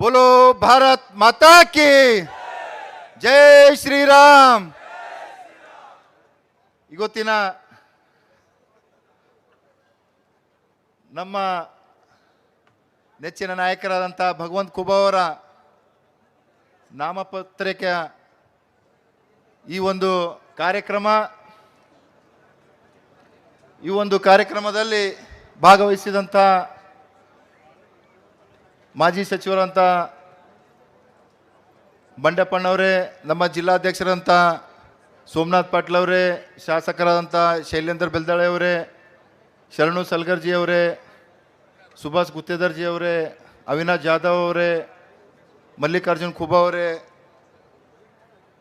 बोलो भारत माता की जय ಶ್ರೀರಾಮ್. ಇವತ್ತಿನ ನಮ್ಮ ನೆಚ್ಚಿನ ನಾಯಕರಾದಂಥ ಭಗವಂತ ಖೂಬಾ ಅವರ ನಾಮಪತ್ರಿಕೆ ಈ ಒಂದು ಕಾರ್ಯಕ್ರಮದಲ್ಲಿ ಭಾಗವಹಿಸಿದಂಥ ಮಾಜಿ ಸಚಿವರಂತ ಬಂಡೆಪ್ಪಣ್ಣವರೇ, ನಮ್ಮ ಜಿಲ್ಲಾಧ್ಯಕ್ಷರಂತ ಸೋಮನಾಥ್ ಪಾಟೀಲ್ ಅವರೇ, ಶಾಸಕರಾದಂಥ ಶೈಲೇಂದ್ರ ಬೆಲ್ದಾಳೆ ಅವರೇ, ಶರಣು ಸಲ್ಗರ್ಜಿ ಅವರೇ, ಸುಭಾಷ್ ಗುತ್ತೇದಾರ್ಜಿ ಅವರೇ, ಅವಿನಾಶ್ ಜಾಧವ್ ಅವರೇ, ಮಲ್ಲಿಕಾರ್ಜುನ್ ಖೂಬಾ ಅವರೇ,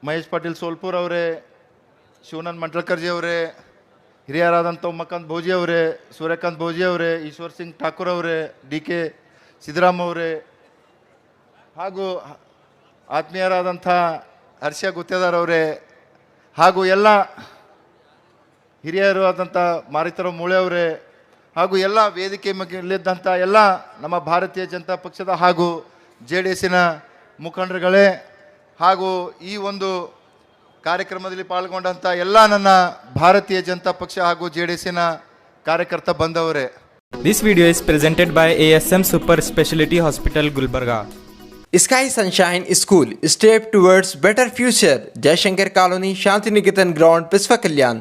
ಮಹೇಶ್ ಪಾಟೀಲ್ ಸೋಲ್ಪುರ್ ಅವರೇ, ಶಿವನಂದ್ ಮಂಡಳ್ಕರ್ಜಿ ಅವರೇ, ಹಿರಿಯರಾದಂಥ ಉಮ್ಮಕಾಂತ್ ಭೋಜಿ ಅವರೇ, ಸೂರ್ಯಕಾಂತ್ ಭೋಜಿ ಅವರೇ, ಈಶ್ವರ್ ಸಿಂಗ್ ಠಾಕೂರ್ ಅವರೇ, DK ಸಿದ್ದರಾಮ್ ಅವರೇ, ಹಾಗೂ ಆತ್ಮೀಯರಾದಂಥ ಹರ್ಷ ಗುತ್ತೇದಾರ್ ಅವರೇ, ಹಾಗೂ ಎಲ್ಲ ಹಿರಿಯರು ಆದಂಥ ಮಾರಿತರಾವ್ ಮೂಳೆ ಅವರೇ, ಹಾಗೂ ಎಲ್ಲ ವೇದಿಕೆ ಮೇಲಿದ್ದಂಥ ಎಲ್ಲ ನಮ್ಮ ಭಾರತೀಯ ಜನತಾ ಪಕ್ಷದ ಹಾಗೂ JDSನ ಮುಖಂಡರುಗಳೇ, ಹಾಗೂ ಈ ಒಂದು ಕಾರ್ಯಕ್ರಮದಲ್ಲಿ ಪಾಲ್ಗೊಂಡಂಥ ಎಲ್ಲ ನನ್ನ ಭಾರತೀಯ ಜನತಾ ಪಕ್ಷ ಹಾಗೂ JDSನ ಕಾರ್ಯಕರ್ತ ಬಂದವರೇ. This video is presented by ASM Super Speciality Hospital, Gulbarga. Sky Sunshine School, step towards better future. Jaishankar Colony, Shantiniketan Ground, Pispa Kalyan.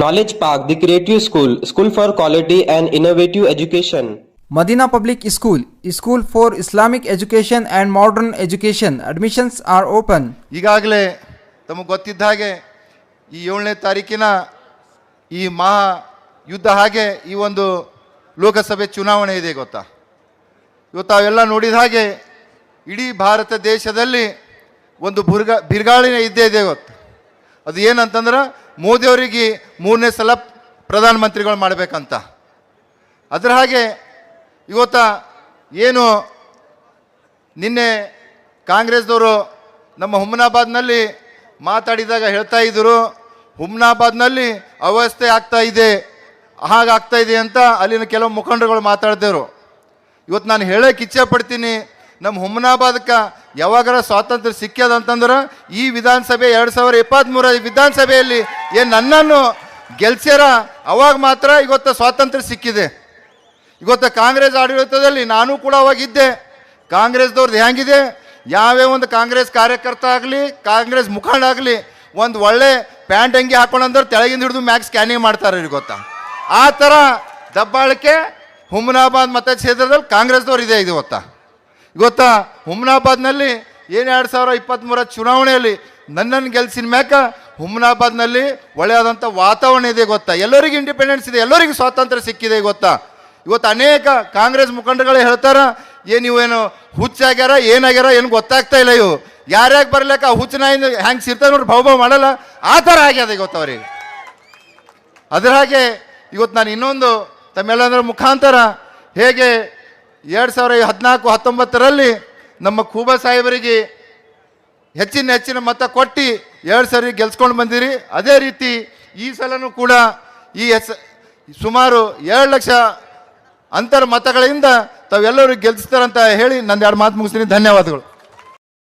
Knowledge Park, the Creative School, School for Quality and Innovative Education. Madina Public School, School for Islamic Education and Modern Education. Admissions are open. ಈಗಾಗಲೇ ತಮಗೆ ಗೊತ್ತಿದ್ದ ಹಾಗೆ ಈ 7ನೇ ತಾರೀಕಿನ ಈ ಮಹಾ ಯುದ್ಧ ಹಾಗೆ ಈ ಒಂದು ಲೋಕಸಭೆ ಚುನಾವಣೆ ಇದೆ ಗೊತ್ತಾ. ಇವತ್ತು ಅವೆಲ್ಲ ನೋಡಿದ ಹಾಗೆ ಇಡೀ ಭಾರತ ದೇಶದಲ್ಲಿ ಒಂದು ಬಿರುಗಾಳಿನೇ ಇದ್ದೇ ಇದೆ ಗೊತ್ತು. ಅದು ಏನಂತಂದ್ರೆ ಮೋದಿಯವರಿಗೆ 3ನೇ ಸಲ ಪ್ರಧಾನಮಂತ್ರಿಗಳು ಮಾಡಬೇಕಂತ. ಅದರ ಹಾಗೆ ಇವತ್ತ ಏನು ನಿನ್ನೆ ಕಾಂಗ್ರೆಸ್ದವರು ನಮ್ಮ ಹುಮ್ನಾಬಾದ್ನಲ್ಲಿ ಮಾತಾಡಿದಾಗ ಹೇಳ್ತಾ ಇದ್ದರು, ಹುಮ್ನಾಬಾದ್ನಲ್ಲಿ ಅವ್ಯವಸ್ಥೆ ಆಗ್ತಾ ಇದೆ, ಹಾಗಾಗ್ತಾ ಇದೆ ಅಂತ ಅಲ್ಲಿನ ಕೆಲವು ಮುಖಂಡರುಗಳು ಮಾತಾಡಿದವರು. ಇವತ್ತು ನಾನು ಹೇಳೋಕೆ ಇಚ್ಛೆ ಪಡ್ತೀನಿ, ನಮ್ಮ ಹುಮ್ನಾಬಾದಕ್ಕೆ ಯಾವಾಗಾರ ಸ್ವಾತಂತ್ರ್ಯ ಸಿಕ್ಕ್ಯದಂತಂದ್ರೆ ಈ ವಿಧಾನಸಭೆ 2023 ವಿಧಾನಸಭೆಯಲ್ಲಿ ಏನು ನನ್ನನ್ನು ಗೆಲ್ಸ್ಯಾರ ಅವಾಗ ಮಾತ್ರ ಇವತ್ತು ಸ್ವಾತಂತ್ರ್ಯ ಸಿಕ್ಕಿದೆ. ಇವತ್ತು ಕಾಂಗ್ರೆಸ್ ಆಡಳಿತದಲ್ಲಿ ನಾನು ಕೂಡ ಅವಾಗಿದ್ದೆ. ಕಾಂಗ್ರೆಸ್ದವ್ರದ್ದು ಹೆಂಗಿದೆ, ಯಾವ್ಯಾವ ಒಂದು ಕಾಂಗ್ರೆಸ್ ಕಾರ್ಯಕರ್ತ ಆಗಲಿ ಕಾಂಗ್ರೆಸ್ ಮುಖಂಡ ಆಗಲಿ ಒಂದು ಒಳ್ಳೆ ಪ್ಯಾಂಟ್ ಅಂಗಿ ಹಾಕೊಂಡಂದ್ರೆ ತೆಳಗಿಂದ ಹಿಡಿದು ಮ್ಯಾಕ್ ಸ್ಕ್ಯಾನಿಂಗ್ ಮಾಡ್ತಾರೆ ಇವ್ರಿಗೆ ಗೊತ್ತಾ. ಆ ಥರ ದಬ್ಬಾಳಿಕೆ ಹುಮ್ನಾಬಾದ್ ಮತಕ್ಷೇತ್ರದಲ್ಲಿ ಕಾಂಗ್ರೆಸ್ದವ್ರು ಇದೆ. ಇದು ಗೊತ್ತಾ ಹುಮ್ನಾಬಾದ್ನಲ್ಲಿ ಏನು 2023 ಚುನಾವಣೆಯಲ್ಲಿ ನನ್ನನ್ನು ಗೆಲ್ಸಿನ ಮ್ಯಾಕ ಹುಮ್ನಾಬಾದ್ನಲ್ಲಿ ಒಳ್ಳೆಯಾದಂಥ ವಾತಾವರಣ ಇದೆ ಗೊತ್ತಾ. ಎಲ್ಲರಿಗೂ ಇಂಡಿಪೆಂಡೆನ್ಸ್ ಇದೆ, ಎಲ್ಲರಿಗೂ ಸ್ವಾತಂತ್ರ್ಯ ಸಿಕ್ಕಿದೆ ಗೊತ್ತಾ. ಇವತ್ತು ಅನೇಕ ಕಾಂಗ್ರೆಸ್ ಮುಖಂಡರುಗಳೇ ಹೇಳ್ತಾರ, ನೀವೇನು ಹುಚ್ಚಾಗ್ಯಾರ ಏನಾಗ್ಯಾರ ಏನು ಗೊತ್ತಾಗ್ತಾ ಇಲ್ಲ, ಇವು ಯಾರ್ಯಾಕೆ ಬರ್ಲಿಕ್ಕ ಹುಚ್ಚನಾಯಿಂದ ಹ್ಯಾಂಗೆ ಸಿರ್ತಾರೆ ನೋಡಿ ಭಾವ ಮಾಡಲ್ಲ, ಆ ಥರ ಆಗ್ಯದ ಗೊತ್ತವ್ರಿಗೆ. ಅದರ ಹಾಗೆ ಇವತ್ತು ನಾನು ಇನ್ನೊಂದು ತಮ್ಮೆಲ್ಲರ ಮುಖಾಂತರ ಹೇಗೆ 2014-19ರಲ್ಲಿ ನಮ್ಮ ಖೂಬಾ ಸಾಹೇಬರಿಗೆ ಹೆಚ್ಚಿನ ಮತ ಕೊಟ್ಟು 2 ಸರಿ ಗೆಲ್ಸ್ಕೊಂಡು ಬಂದಿರಿ. ಅದೇ ರೀತಿ ಈ ಸಲನೂ ಕೂಡ ಈ ಸುಮಾರು 7 ಲಕ್ಷ ಅಂತರ ಮತಗಳಿಂದ ತಾವೆಲ್ಲರೂ ಗೆಲ್ಸ್ತಾರಂತ ಹೇಳಿ ನನ್ನ 2 ಮಾತು ಮುಗಿಸ್ತೀನಿ. ಧನ್ಯವಾದಗಳು.